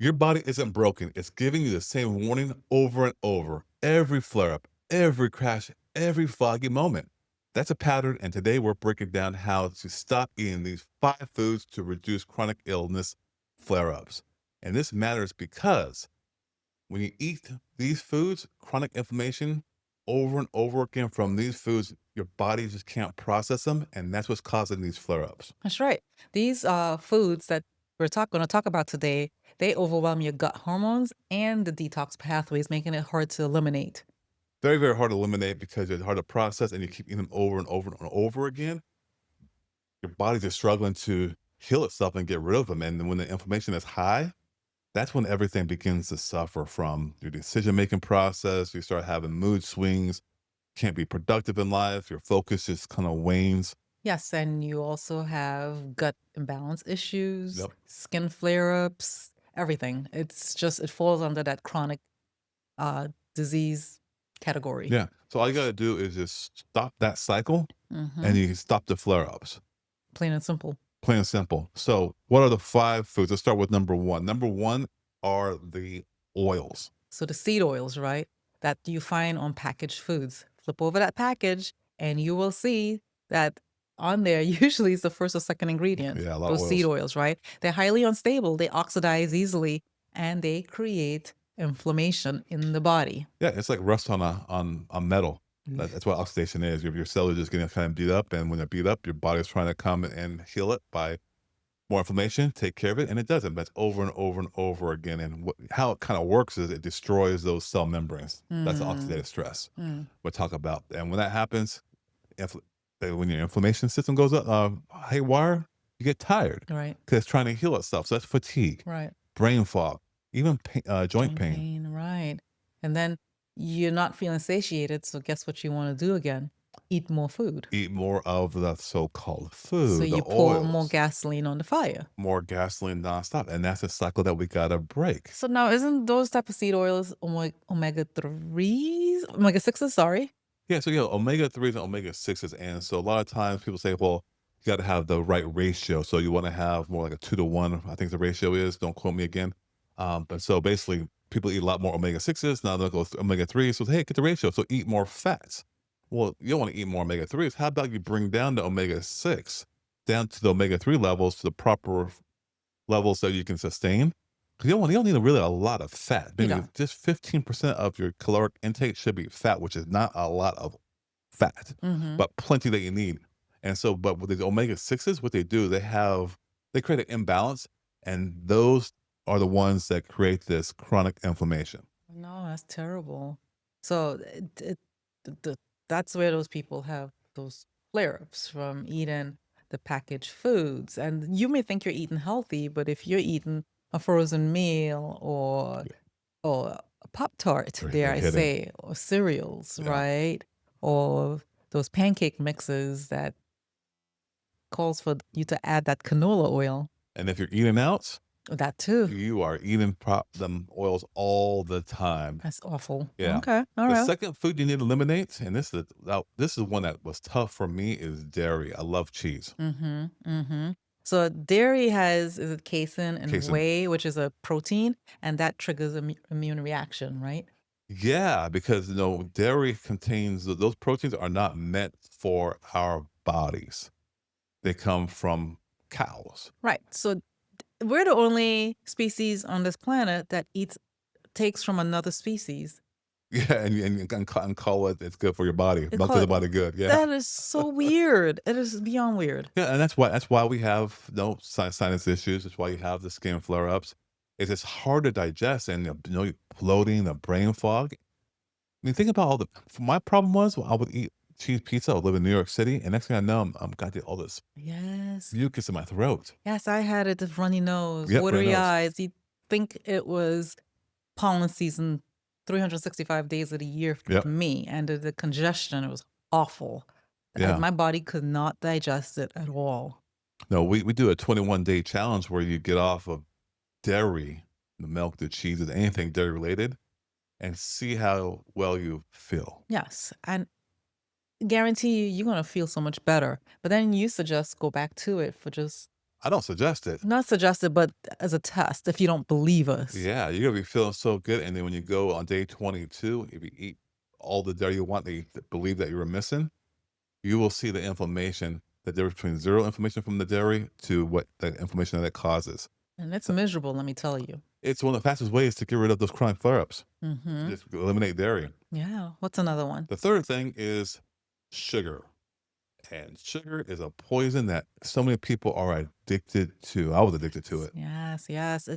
Your body isn't broken. It's giving you the same warning over and over. Every flare up, every crash, every foggy moment. That's a pattern. And today we're breaking down how to stop eating these 5 foods to reduce chronic illness flare ups. And this matters because when you eat these foods, chronic inflammation over and over again from these foods, your body just can't process them. And that's what's causing these flare ups. That's right. These foods that going to talk about today, they overwhelm your gut hormones and the detox pathways, making it hard to eliminate. Very, very hard to eliminate because they're hard to process and you keep eating them over and over and over again. Your body's just struggling to heal itself and get rid of them. And then when the inflammation is high, that's when everything begins to suffer from your decision making process. You start having mood swings, can't be productive in life, your focus just kind of wanes. Yes, and you also have gut imbalance issues, Yep. skin flare-ups, everything. It's just it falls under that chronic uh disease category. Yeah. So all you got to do is just stop that cycle Hmm. and you can stop the flare ups. Plain and simple. Plain and simple. So, what are the 5 foods? Let's start with number one. Number one are the oils. So the seed oils, right? That you find on packaged foods. Flip over that package and you will see that on there usually is the first or second ingredient. Yeah, a lot of Those seed oils. oils, right? They're highly unstable, they oxidize easily, and they create inflammation in the body. Yeah, it's like rust on a metal. Mm. That's what oxidation is. Your cells are just getting kind of beat up, and when they're beat up, your body's trying to come and heal it by more inflammation, take care of it, and it doesn't. That's over and over and over again. And how it kind of works is it destroys those cell membranes. That's the Mm, oxidative stress mm. we'll talk about. And when that happens, infl- when your inflammation system goes up haywire, you get tired Right, because it's trying to heal itself. So that's fatigue, right. brain fog, even joint Joint pain. pain, right. And then you're not feeling satiated, so guess what you want to do again? Eat more food. Eat more of the so-called So food, the you pour more oils, gasoline on the fire. more gasoline nonstop, and that's a cycle that we gotta break. So now isn't those type of seed oils omega 3s? Omega 6s, sorry. Yeah, so yeah, omega 3s and omega 6s, and so a lot of times people say, "Well, you gotta have the right ratio." So you wanna have more like a 2 to 1, I think the ratio is, don't quote me again. But so basically, people eat a lot more omega 6s, now they'll go omega 3s, so, "Hey, get the ratio, so eat more fats." Well, you don't wanna eat more omega 3s, how about you bring down the omega 6 down to the omega 3 levels, to the proper levels that you can sustain? 'Cause you don't need really a lot of fat, You maybe don't. just 15% of your caloric intake should be fat, which is not a lot of fat, Mhm. but plenty that you need. And so, but with the omega 6s, what they do, they create an imbalance, and those are the ones that create this chronic inflammation. No, that's terrible. So the that's where those people have those flare-ups from eating the packaged foods. And you may think you're eating healthy, but if you're eating a frozen meal Yeah, or a Pop-Tart, dare they're I hitting. say, or cereals, Yeah. right? Or those pancake mixes that calls for you to add that canola oil. And if you're eating out, That too. you are eating them oils all the time. That's awful. Yeah. Okay. All The right. second food you need to eliminate, and this is one that was tough for me, is dairy. I love cheese. Mhm. Mhm. So dairy has is it casein and Casein. whey, which is a protein, and that triggers immune reaction, right? Yeah, because dairy contains those proteins are not meant for our bodies. They come from cows. Right. So we're the only species on this planet that eats takes from another species. Yeah, and call it it's good for your body. It Milk to call the it, body good. Yeah. that is so weird. It is beyond weird. Yeah, and that's why we have no sinus issues. That's why you have the skin flare ups. It's hard to digest, and bloating, the brain fog. I mean, think about all the. My problem was I would eat cheese pizza. I would live in New York City, and next thing I know, I'm got all this Yes. mucus in my throat. Yes, I had it, this runny nose, Yep, right watery nose. eyes. You'd think it was pollen season 365 days of the year with Yep, me, and the congestion, it was awful. yeah. My body could not digest it at all. No, we do a 21-day challenge where you get off of dairy, the milk, the cheeses, anything dairy related, and see how well you feel. Yes, and guarantee you, you're gonna feel so much better. But then you suggest go back to it for just I don't suggest it. Not suggested, but as a test if you don't believe us. Yeah, you're gonna be feeling so good, and then when you go on day 22, if you eat all the dairy you want that you believe that you were missing, you will see the inflammation, the difference between zero inflammation from the dairy to what the inflammation that it causes. And it's So miserable, let me tell you. it's one of the fastest ways to get rid of those chronic flare-ups. Mhm. Just eliminate dairy. Yeah. What's another one? The third thing is sugar. And sugar is a poison that so many people are addicted to. I was addicted to it. Yes, yes.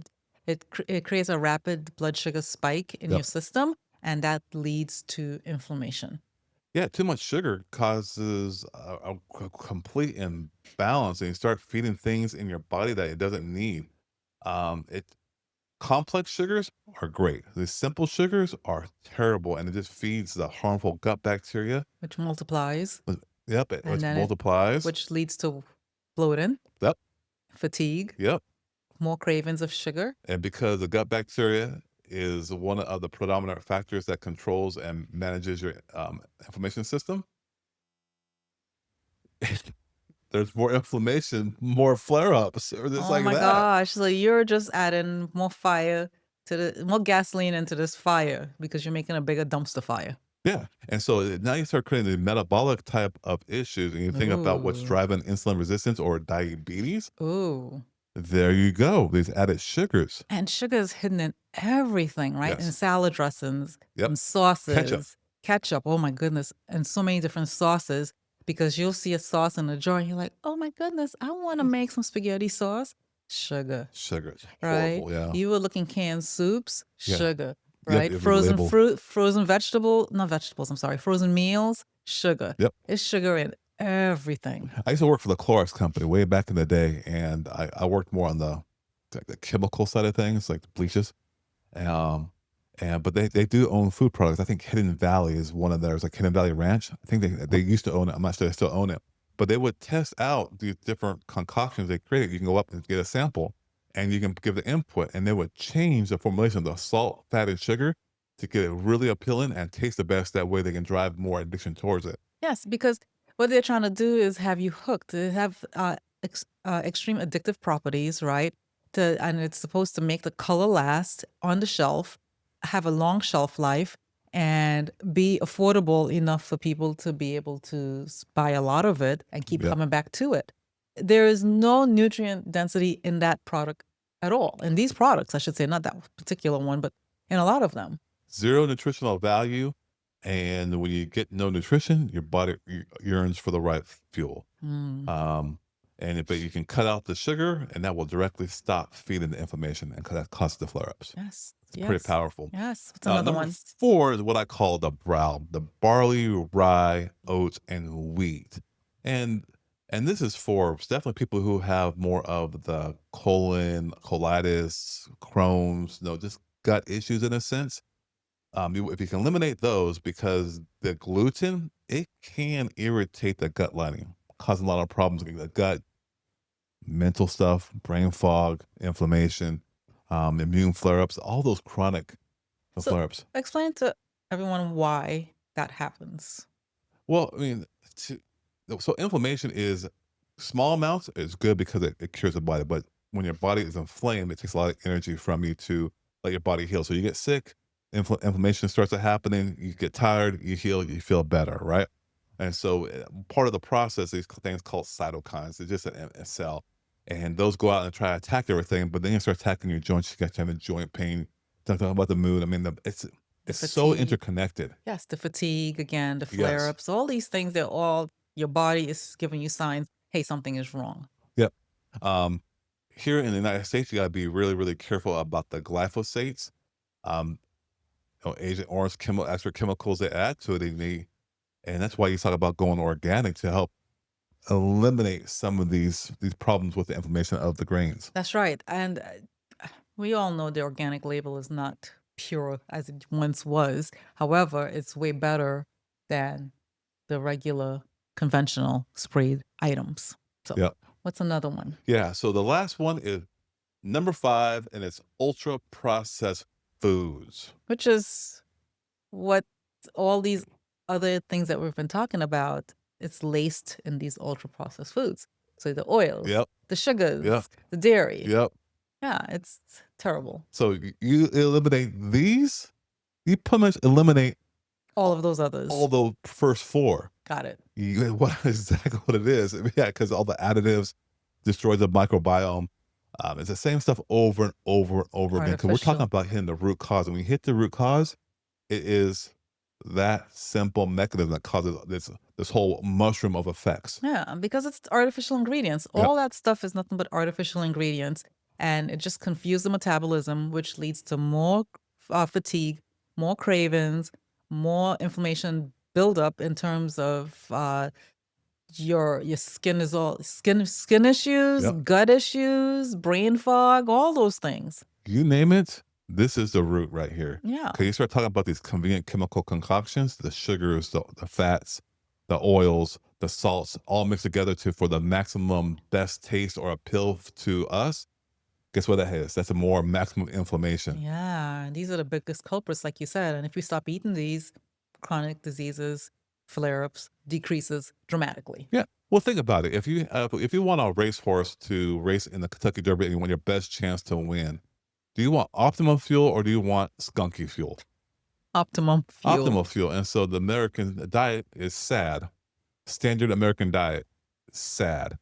It creates a rapid blood sugar spike in your Yep. system, and that leads to inflammation. Yeah, too much sugar causes a complete imbalance, and you start feeding things in your body that it doesn't need. It complex sugars are great. The simple sugars are terrible, and it just feeds the harmful gut bacteria. Which multiplies, Yep, it, and it then multiplies. which leads to bloating, Yep, fatigue, yep. more cravings of sugar. And because the gut bacteria is one of the predominant factors that controls and manages your inflammation system, there's more inflammation, more flare ups, or just Oh like my that. gosh. So you're just adding more fire to the more gasoline into this fire because you're making a bigger dumpster fire. Yeah. And so now you start creating the metabolic type of issues, and you think about what's Ooh. driving insulin resistance or diabetes. Ooh. There you go. These added sugars. And sugar is hidden in everything, right? In Yes. salad dressings, Yep. in Ketchup. sauces, ketchup, oh my goodness, and so many different sauces because you'll see a sauce in a jar and you're like, "Oh my goodness, I wanna make some spaghetti sauce." Sugar, Sugar is right? horrible. Yeah. You were looking canned soups, Yeah. sugar, Yep. right? It'll be Frozen labeled. fruit, frozen vegetable not vegetables, I'm sorry, frozen meals, sugar. Yep. It's sugar in everything. I used to work for the Clorox company way back in the day, and I worked more on the chemical side of things, like the bleaches. Um, and but they do own food products. I think Hidden Valley is one of theirs, like Hidden Valley Ranch. I think they used to own it. I'm not sure they still own it. But they would test out these different concoctions they created. You can go up and get a sample, and you can give the input, and they would change the formulation of the salt, fat, and sugar to get it really appealing and taste the best. That way, they can drive more addiction towards it. Yes, because what they're trying to do is have you hooked. They have extreme addictive properties, right? And it's supposed to make the color last on the shelf, have a long shelf life, and be affordable enough for people to be able to buy a lot of it and keep Yep. coming back to it. There is no nutrient density in that product at all. In these products, I should say, not that particular one, but in a lot of them. Zero nutritional value, and when you get no nutrition, your body yearns for the right fuel. Mm, Um, but you can cut out the sugar, and that will directly stop feeding the inflammation and that causes the flare-ups. yes, It's pretty yes, powerful. yes. What's another Number one? 4 is what I call the barley, rye, oats, and wheat. And and this is for definitely people who have more of the colon, colitis, Crohn's, just gut issues in a sense. If you can eliminate those, because the gluten, it can irritate the gut lining, causing a lot of problems in the gut, mental stuff, brain fog, inflammation, immune flare-ups, all those chronic So flare-ups. explain to everyone why that happens. Well, I mean, to, so inflammation is small amounts is good because it cures the body, but when your body is inflamed, it takes a lot of energy from you to let your body heal. So you get sick, inflammation starts to happening, you get tired, you heal, you feel better, right? And so part of the process is things called cytokines. It's just a cell, and those go out and try to attack everything. But then you start attacking your joints. You got having joint pain. Talking about the mood. I mean, The it's so fatigue. interconnected. Yes, the fatigue again, the flare Yes. ups, all these things, they're all your body is giving you signs, hey, something is wrong. Yep. Um, Here in the United States, you gotta be really, really careful about the glyphosates, um, Agent Orange extra chemicals they add to it, and that's why you talk about going organic to help eliminate some of these problems with the inflammation of the grains. That's right. And we all know the organic label is not pure as it once was. However, it's way better than the regular conventional sprayed items. So, Yep. what's another one? Yeah, so the last one is number 5, and it's ultra processed foods. Which is what all these other things that we've been talking about, it's laced in these ultra processed foods. So the oils, Yep. the Yep. sugars, the dairy. Yep. Yeah, it's terrible. So you eliminate these, you pretty much eliminate All all of those others. all the first 4. Got it. You what exactly what it is. Yeah, because all the additives destroy the microbiome. It's the same stuff over and over and over again. Because we're talking Artificial. about hitting the root cause. When we hit the root cause, it is that simple mechanism that causes this whole mushroom of effects. Yeah, because it's artificial ingredients. Yep. All that stuff is nothing but artificial ingredients, and it just confuses the metabolism, which leads to more fatigue, more cravings, more inflammation buildup in terms of your skin is all skin issues, Yep. gut issues, brain fog, all those things. You name it, this is the root right here. Yeah, Because you start talking about these convenient chemical concoctions, the sugars, the fats, the oils, the salts, all mixed together to for the maximum best taste or appeal to us. Guess what that is? That's a more maximum inflammation. yeah. These are the biggest culprits, like you said. And if we stop eating these, chronic diseases, flare-ups decreases dramatically. Yeah. Well, think about it. If you want a racehorse to race in the Kentucky Derby and you want your best chance to win, do you want optimum fuel or do you want skunky fuel? Optimum fuel. Optimal fuel. And so the American diet is sad. Standard American diet, sad.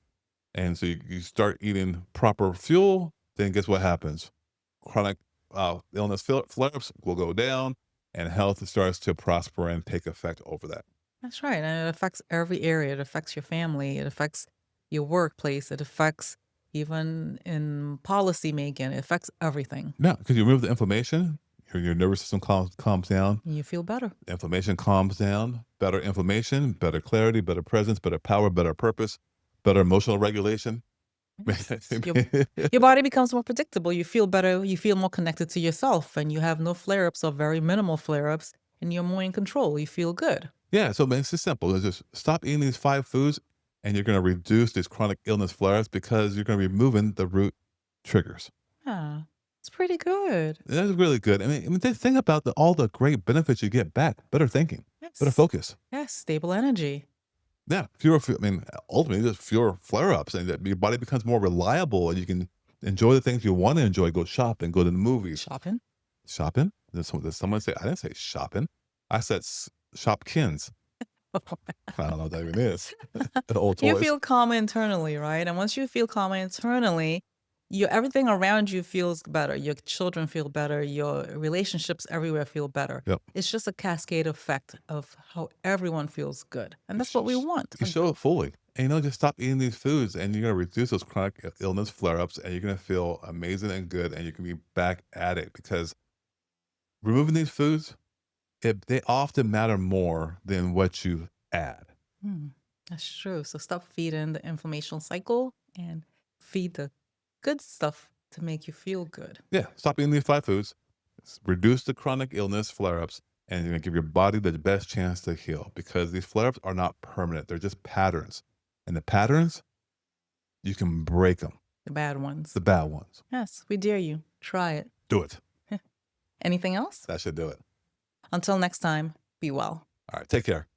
And so you start eating proper fuel, then guess what happens? Chronic illness flare-ups will go down and health starts to prosper and take effect over that. That's right. And it affects every area. It affects your family. It affects your workplace. It affects even in policy making. It affects everything. Now, because you remove the inflammation, your nervous system calms down, And you feel better. inflammation calms down, better inflammation, better clarity, better presence, better power, better purpose, better emotional regulation. Yes. Your body becomes more predictable. You feel better. You feel more connected to yourself, and you have no flare ups or very minimal flare ups, and you're more in control. You feel good. Yeah, so man, it's just simple. It's just stop eating these 5 foods, and you're going to reduce these chronic illness flares because you're going to be removing the root triggers. Yeah. It's pretty good. That's really good. Think about all the great benefits you get back. Better thinking, better Yes. focus. Yes. Stable energy. Yeah, fewer. Ultimately, just fewer flare-ups, and that your body becomes more reliable, and you can enjoy the things you want to enjoy. Go shopping, go to the movies, Shopping. shopping. Did someone say? I didn't say shopping. I said shopkins. I don't know what that even is. The old You toys. feel calm internally, right? And once you feel calm internally, your everything around you feels better. Your children feel better. Your relationships everywhere feel better. Yep. It's just a cascade effect of how everyone feels good. And You that's what we sh want. you show it fully. And, just stop eating these foods, and you're gonna reduce those chronic illness flare-ups, and you're gonna feel amazing and good, and you can be back at it because removing these foods, they often matter more than what you add. Hmm, that's true. So stop feeding the inflammational cycle and feed the good stuff to make you feel good. Yeah, stop eating these 5 foods, reduce the chronic illness flare-ups, and you're gonna give your body the best chance to heal because these flare-ups are not permanent, they're just patterns. And the patterns, you can break them. The bad ones. The bad ones. Yes, we dare you. Try it. Do it. Anything else? That should do it. Until next time, be well. All right, take care.